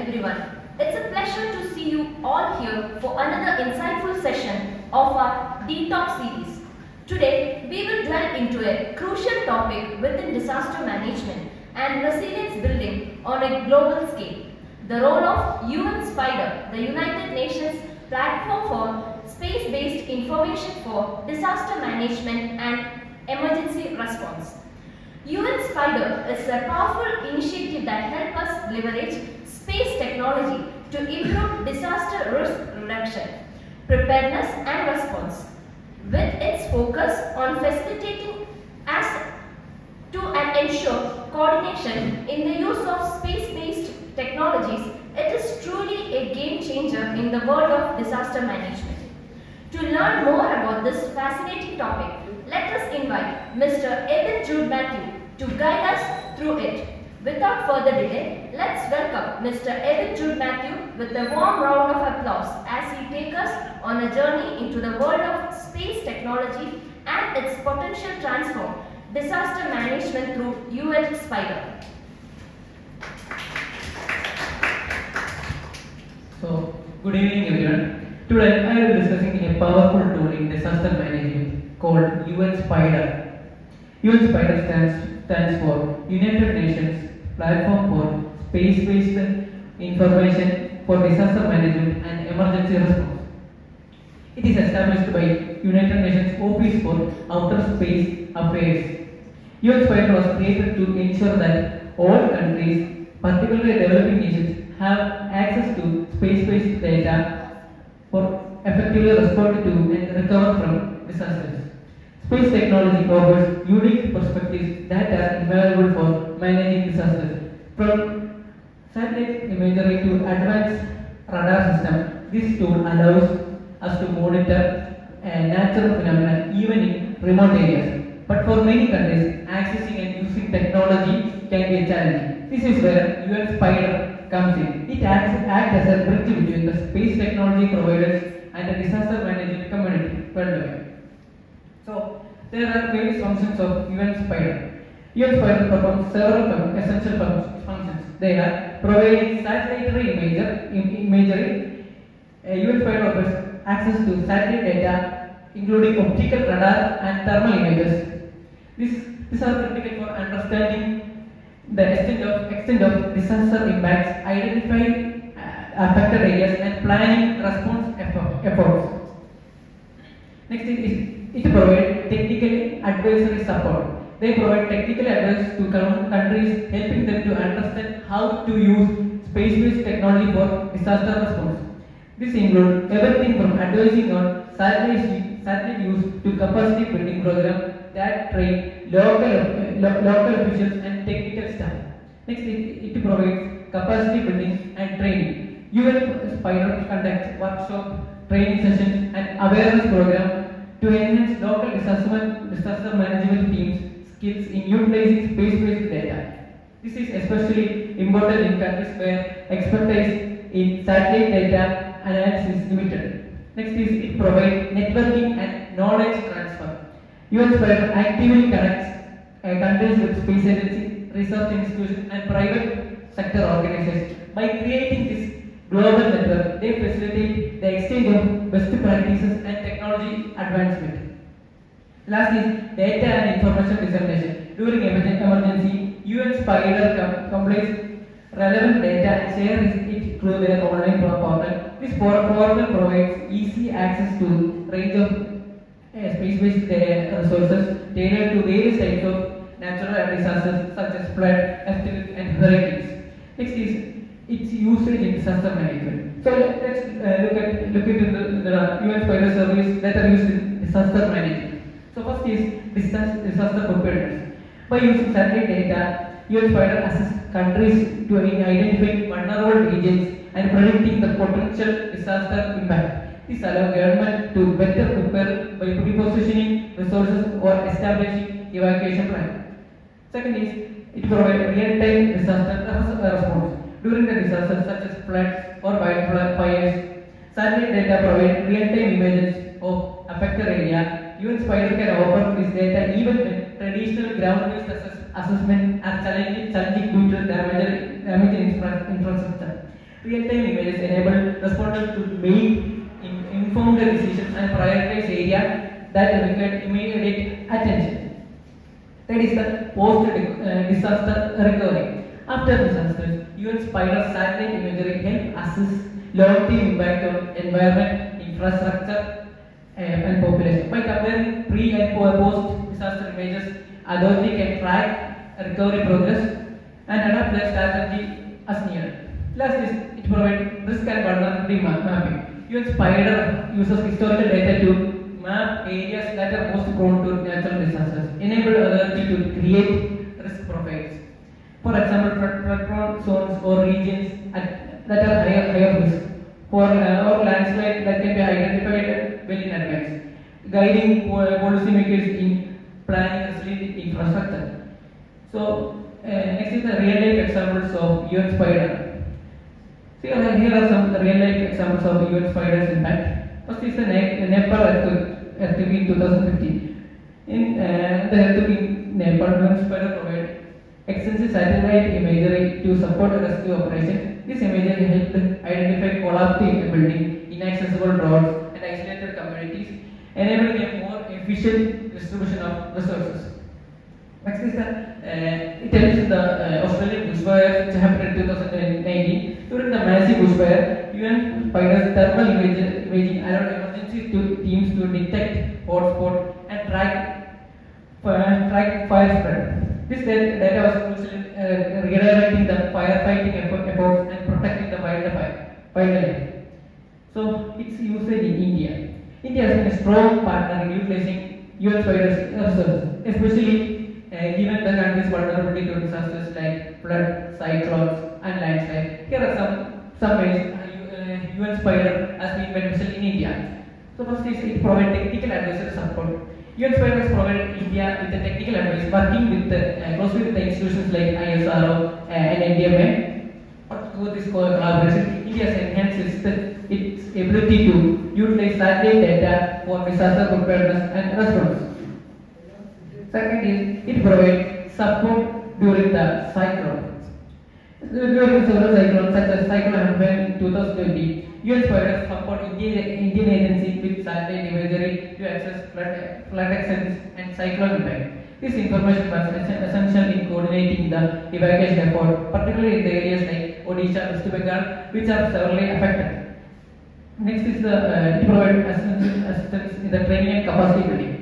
everyone. It's a pleasure to see you all here for another insightful session of our Detox series. Today, we will delve into a crucial topic within disaster management and resilience building on a global scale. The role of UN SPIDER, the United Nations platform for space-based information for disaster management and emergency response. UN SPIDER is a powerful initiative that helps us leverage space technology to improve disaster risk reduction, preparedness and response. With its focus on facilitating access to and ensure coordination in the use of space-based technologies, it is truly a game changer in the world of disaster management. To learn more about this fascinating topic, let us invite Mr. Abin Jude Mathew to guide us through it. Without further delay, let's welcome Mr. Abin Jude Mathew with a warm round of applause as he takes us on a journey into the world of space technology and its potential transform disaster management through UN SPIDER. So, good evening everyone. Today I will be discussing a powerful tool in disaster management called UN SPIDER. UN SPIDER stands for United Nations Platform for Space-Based Information for Disaster Management and Emergency Response. It is established by United Nations Office for Outer Space Affairs. UN SPIDER was created to ensure that all countries, particularly developing nations, have access to space-based data for effectively responding to and recover from disasters. Space technology offers unique perspectives that are invaluable for managing disasters. From satellite imagery to advanced radar system, this tool allows us to monitor natural phenomena even in remote areas. But for many countries, accessing and using technology can be a challenge. This is where UN SPIDER comes in. It acts as a bridge between the space technology providers and the disaster management community worldwide. So, there are various functions of UN SPIDER. UN SPIDER performs several essential functions. They are providing satellite imagery. UN SPIDER offers access to satellite data, including optical radar and thermal images. These are critical for understanding the extent of disaster impacts, identifying affected areas, and planning response efforts. Next it provides technical advisory support. They provide technical advice to countries, helping them to understand how to use space-based technology for disaster response. This includes everything from advising on satellite use to capacity building programs that train local officials and technical staff. Next, it provides capacity building and training. UN SPIDER conducts workshops, training sessions, and awareness programs to enhance local disaster management teams' skills in utilizing space-based data. This is especially important in countries where expertise in satellite data analysis is limited. Next is it provides networking and knowledge transfer. UN SPIDER actively connects countries with space agencies, research institutions, and private sector organizations. By creating this global network, they facilitate the exchange of best practices and technology advancement. Last is data and information dissemination. During emergency, UN SPIDER compiles relevant data and shares it through their online portal. This portal provides easy access to range of space-based resources tailored to various types of natural disasters such as flood, earthquake, and hurricanes. Next is its usage in disaster management. So let's look into the UN SPIDER services that are used in disaster management. So first is disaster preparedness. By using satellite data, UN SPIDER assists countries to identify vulnerable regions and predicting the potential disaster impact. This allows government to better prepare by repositioning resources or establishing evacuation plans. Second is it provides real-time disaster response. During the disasters such as floods or wildfires, satellite data provide real-time images of affected area. UN SPIDER can offer this data even when traditional ground-based assessment are challenging due to damaged infrastructure. Real-time images enable responders to make informed decisions and prioritize areas that require immediate attention. That is the post-disaster recovery. After disasters, UN Spider satellite imagery help assess long-term impact on environment, infrastructure, and population. By comparing pre and post-disaster images, authority can track recovery progress and adapt their strategy as needed. Last is it provides risk and vulnerability mapping. UN Spider uses historical data to map areas that are most prone to natural disasters, enable authority to create risk profiles. For example, flood-prone zones or regions that are higher risk, or landslide that can be identified well in advance, guiding policymakers in planning resilient infrastructure. So, next is the real-life examples of UN Spider. Here are some real-life examples of UN Spider's impact. First is the Nepal earthquake in 2015. In the earthquake in Nepal, UN Spider provided extensive satellite imagery to support the rescue operation. This imagery helped identify collapsing buildings, inaccessible roads, and isolated communities, enabling a more efficient distribution of resources. Next is it helps the Australian bushfire which happened in 2019. During the massive bushfire, UN Spider's thermal imaging allowed emergency teams to detect hotspots and track fire spread. This data was crucial in redirecting the firefighting efforts and protecting the wildlife. So, its usage in India. India has been a strong partner in utilizing UN Spider's resources, especially given the country's vulnerability to disasters like flood, cyclones, and landslide. Here are some ways UN Spider has been beneficial in India. So first is it provides technical advisory support. UN Spider has provided India with the technical advice, working with closely with the institutions like ISRO and NDMA. Through this collaboration, India has enhanced its ability to utilize satellite data for disaster preparedness and response. Second is it provides support during the cyclone. During several cyclones such as Cyclone Abin in 2020, UN Spider support Indian agencies with satellite imagery to access flood extents and cyclone impact. This information was essential in coordinating the evacuation effort, particularly in the areas like Odisha, West Bengal, which are severely affected. Next is it provides assistance in the training and capacity building.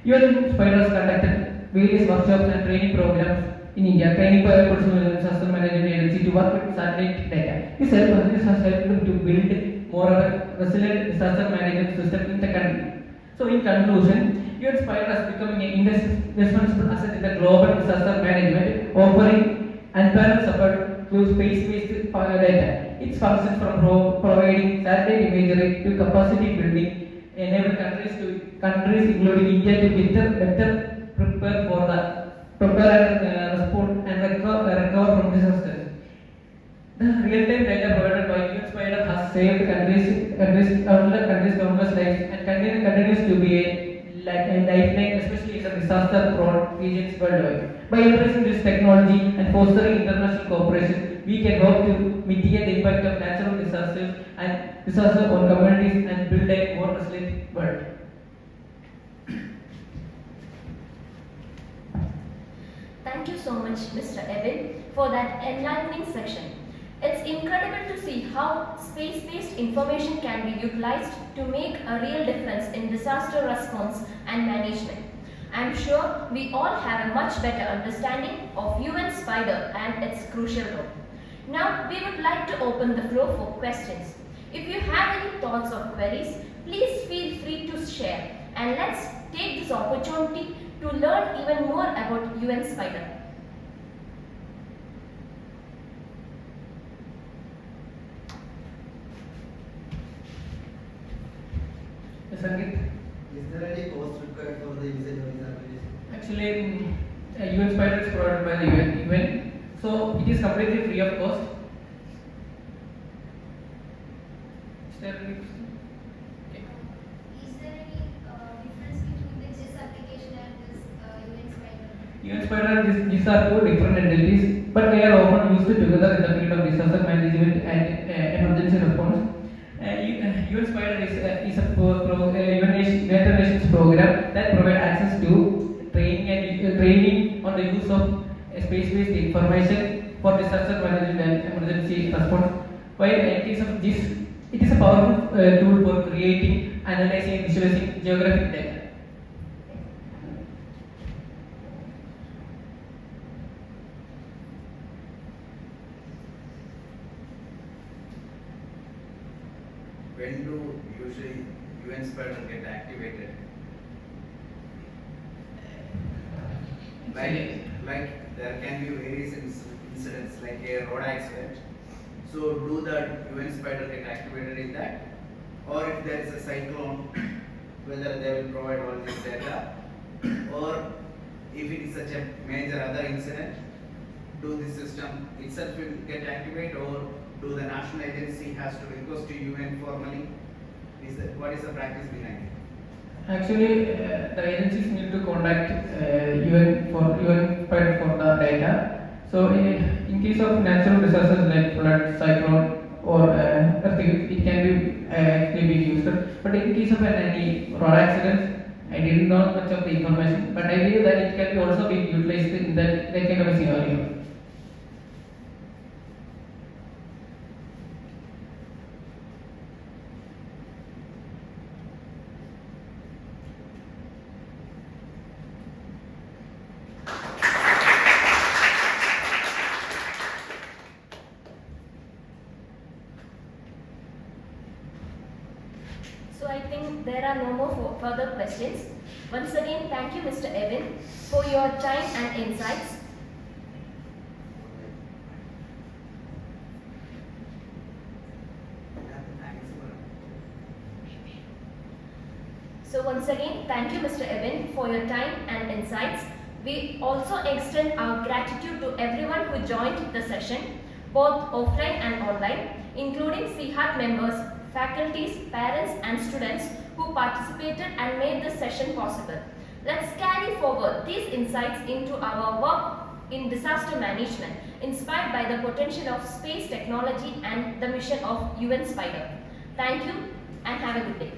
UN Spiders conducted various workshops and training programs in India, training personnel and disaster management agency to work with satellite data. This has helped them to build more of a resilient disaster management system in the country. So, in conclusion, UN Spider has become an indispensable asset in the global disaster management, offering unparalleled support through space-based data. Its function from providing satellite imagery to capacity building enable countries including India to better prepare and respond and recover from disasters. The real-time data provided by UN Spider has saved countless lives and continues to be a lifeline, especially in the disaster-prone regions worldwide. By embracing this technology and fostering international cooperation, we can hope to mitigate the impact of natural disasters on communities and build a more resilient world. Thank you so much, Mr. Abin, for that enlightening section. It's incredible to see how space-based information can be utilized to make a real difference in disaster response and management. I'm sure we all have a much better understanding of UN Spider and its crucial role. Now, we would like to open the floor for questions. If you have any thoughts or queries, please feel free to share, and let's take this opportunity to learn even more about UN Spider. Sangeet? Is there any cost required for the usage of this application? Actually, UN Spider is provided by the UN, so it is completely free of cost. Is there any question? Okay. Is there any difference between this application and this UN Spider? UN Spider, these are two different entities. but they are often used together in the field of disaster management and emergency response. UN Spider is a United Nations program that provides access to training and training on the use of space-based information for disaster management and emergency response. While it is a powerful tool for creating, analyzing, and visualizing geographic data. When do usually UN Spider get activated? Like there can be various incidents like a road accident. So do the UN Spider get activated in that? Or if there is a cyclone, whether they will provide all this data? Or if it is such a major other incident, do the system itself will get activated, or do the national agency has to request to UN formally? What is the practice behind it? Actually, the agencies need to contact UN for the data. So, in case of natural disasters like flood, cyclone, or earthquake, it can be actually be used. But in case of any road accidents, I didn't know much of the information, but I believe that it can be also be utilized in that kind of a scenario. So I think there are no more further questions. Once again, thank you, Mr. Abin, for your time and insights. So once again, thank you, Mr. Abin, for your time and insights. We also extend our gratitude to everyone who joined the session, both offline and online, including CHAT members, faculties, parents and students who participated and made this session possible. Let's carry forward these insights into our work in disaster management, inspired by the potential of space technology and the mission of UN Spider. Thank you and have a good day.